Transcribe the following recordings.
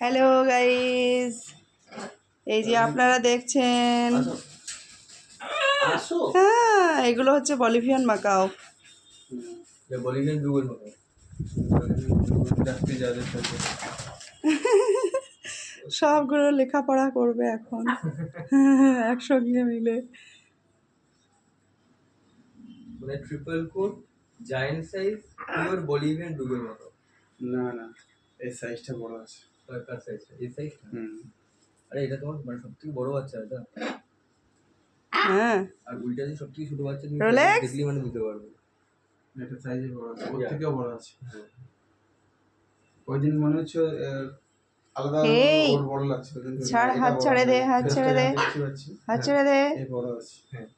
Hello guys, এই যে আপনারা দেখছেন, হ্যাঁ এগুলো হচ্ছে বলিভিয়ান মাকাও। বলিভিয়ান ডুগল মাকাও সবগুলো লেখাপড়া করবে এখন একসঙ্গে মিলে। মানে triple coat giant size pure Bolivian ডুগল মাকাও। না না, এই সাইজটা বড় আছে। কার সাইজটা? এই সাইজটা? আরে এটা তোমার মানে সবথেকে বড় বাচ্চা এটা। হ্যাঁ, আর ওইটা যে সবথেকে ছোট বাচ্চা তুমি Rolex? দেখলেই মানে বুঝতে পারবে। এটা সাইজে বড় আছে, ওর থেকেও বড় আছে। হ্যাঁ। ওই দিন মনে হচ্ছে আলাদা এই, ওর বড় লাগছে, কিন্তু ছাড়, এটা হাত বড় ছেড়ে না। দে, হাত ছেড়ে দে, দেখতে পাচ্ছি, হাত ছেড়ে দে। এই বড় আছে। হ্যাঁ।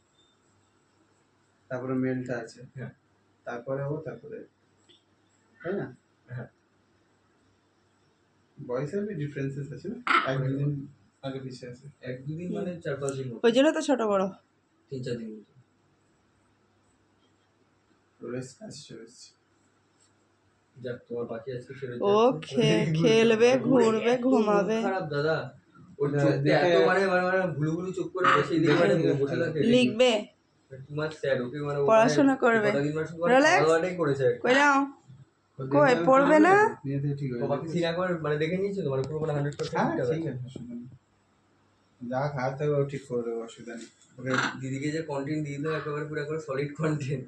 তারপরে মেলটা আছে, হ্যাঁ। তারপরে তাই না? হ্যাঁ। বয়সের ডিফারেন্সেস আছে না, এক দুদিন আগে পিছিয়ে আছে। এক দুদিন মানে 4-5 দিন মতো। ওই জন্য তো ছোট বড়। 3-4 দিন মতো। রোলেক্স কাজ চলেছে। যাক তোমার বাকি আছে সেটা ও খেলবে, ঘুরবে, ঘুমাবে। খারাপ দাদা, ওর চোখটা এত মানে ভুলু ভুলু চোখ করে বসে বসে থাকে, লিখবে, তোমার স্যার ওকে মানে পড়াশোনা করবে। Rolex? খাওয়াটাই করেছে আর কি। কই নাও, কই পড়বে না? নিয়ে ঠিক হয়ে বাকি সিন একবার মানে দেখে নিয়েছো তো, মানে পুরো মানে 100% হ্যাঁ ঠিকঠাক ঠিক আছে। আছে, অসুবিধা নেই। যা খাওয়াতে হবে ও ঠিক করে দেবো, অসুবিধা নেই। ওকে দিদিকে যে কন্টেন্ট দিয়ে দাও একেবারে পুরো একবার সলিড কন্টেন্ট।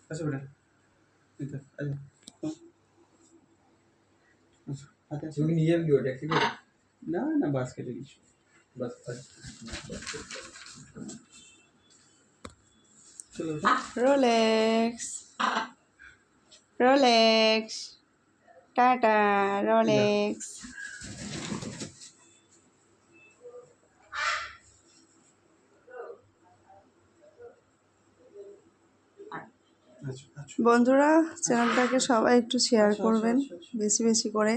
আচ্ছা বেটা, আচ্ছা তুমি নিয়ে যাবি ওটা ঠিক আছে? না না, বাস্কেটে কিছু বাস চলো। Rolex, Rolex, tata, Rolex. বন্ধুরা, চ্যানেলটাকে সবাই একটু শেয়ার করবেন বেশি বেশি করে।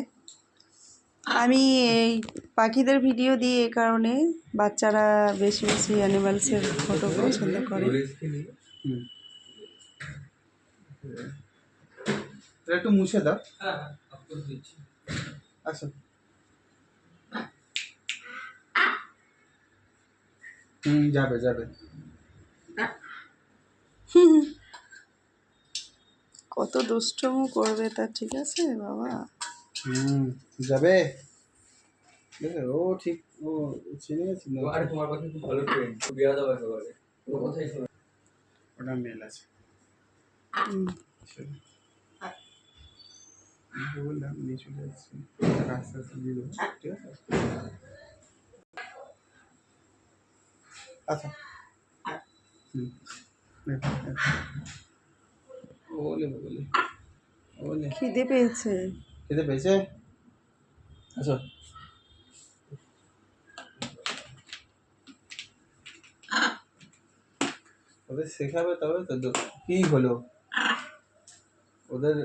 আমি এই পাখিদের ভিডিও দিই এই কারণে, বাচ্চারা বেশি বেশি অ্যানিমালসের ফটো পছন্দ করে। একটু মুছে দাও। হ্যাঁ আপলোড দিচ্ছি। আচ্ছা, যাবে যাবে। কত দুষ্টুমো করবে তা ঠিক আছে বাবা। যাবে। ও ঠিক, ও চিনে গেছে না। আরে তোমার পাখি খুব ভালো ফ্রেন্ড, খুব বিয়া দাও একেবারে। ও কোথায় ছিল? ওটা মেল আছে। বললাম নিয়ে চলে যাচ্ছি, রাস্তা দিয়ে দেবো, ঠিক আছে? আচ্ছা, বলে বলে বলে খিদে পেয়েছে। খেতে পেয়েছে। আচ্ছা, ওদের শেখাবে তবে তো। কি হলো ওদের?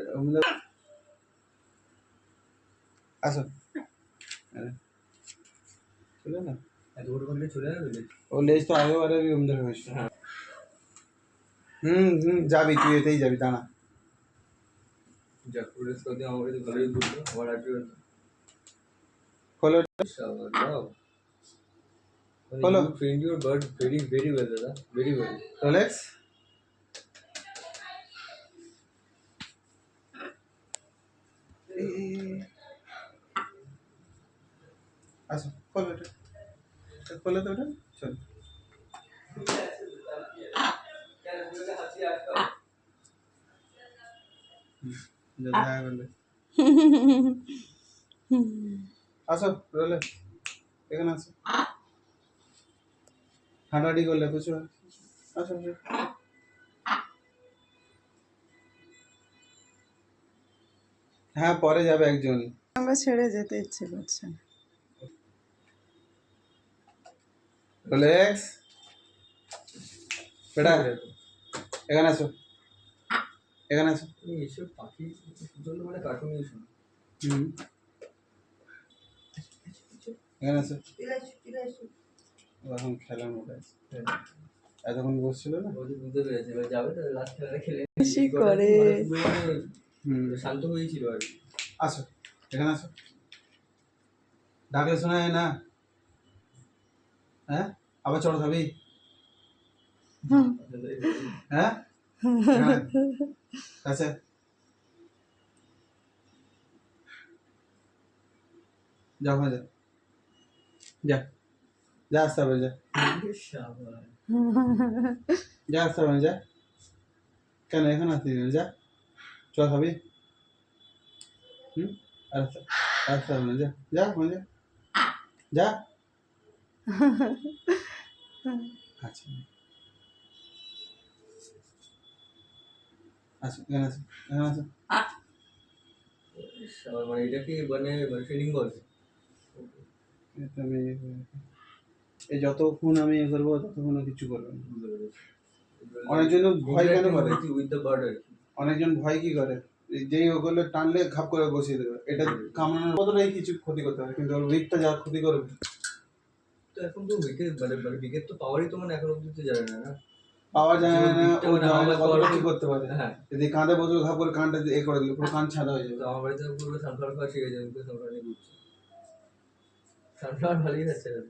আসো, চলে না, এত বড় করলে চলে যাবে। ও লেজ তো আগেবারে আমাদের হয়েছিল। যাবি তুই, এতেই যাবি, দাঁড়া। যাক পুলিশ কদি আমাকে তো ভালোই বুঝলো, আমার আগে খোলো দাও। Follow. You trained your bird very very well, Dada. Very well. Rolex. আসো, খোলো এটা, খোলো তো ওটা, চল। দেখা করলে আসো রোলেক্স, এখানে আসো। হাঁটাহাঁটি করলে বুঝছো? আসো আসো। হ্যাঁ পরে যাবে একজন। আমরা ছেড়ে যেতে ইচ্ছে করছে না। রোলেক্স বেটা, এখানে আসো, এখানে আসো। এইসব পাখি জন্য মানে কার্টুন ইউজ এখানে আসো। এখন খেলার মধ্যে আছে, এতক্ষণ বসছিল না। বুঝতে পেরেছে, এবার যাবে তো লাস্ট খেলাটা খেলে বেশি করে শান্ত হয়েছিল আর কি। আসো এখানে আসো, ডাকলে শোনা যায় না? হ্যাঁ, আবার চড় খাবি? হ্যাঁ, এখানে, কাছে যা, ওখানে যা, যা, যা আসতে হবে, যা শাবাশ। যা আসতে হবে, যা। কেন এখানে আসতে দিবি না? যা, চড় খাবি? আর আসতে হবে না, যা, যা ওখানে যা, যা। আচ্ছা, আসো এখানে, আসো এখানে, আসো। শাবাশ, মানে এটা কি মানে ট্রেনিং বল? এটা আমি এই যতক্ষণ আমি ইয়ে করবো ততক্ষণ ও কিছু করবে না। অনেকজন ভয় কেন করে? উইথ দ্য বার্ড আর কি। অনেকজন ভয় কি করে, এই যেই ওগুলো টানলে ঘাপ করে বসিয়ে দেবে, এটা কামড়ানোর বদলেই কিছু ক্ষতি করতে পারে, কিন্তু ওর উইকটা যা ক্ষতি করবে। তো এখন তো উইকেট মানে উইকেট তো পাওয়ারই তো মানে এখন অব্দি তো জানে না না। পাওয়া যায় না, ও মানে জানে না আমার কত বাড়িতে- কিছু করতে পারে। হ্যাঁ, যদি কাঁধে বসে ঘাপ করে কানটা এ করে দিল, পুরো কান ছাড়া হয়ে যাবে। তো আমার বাড়িতে পুরো সানফ্লাওয়ার খাওয়া শিখে যাবে, সানফ্লাওয়ার নিয়ে ঘুরছে। সানফ্লাওয়ার ভালোই যাচ্ছে না।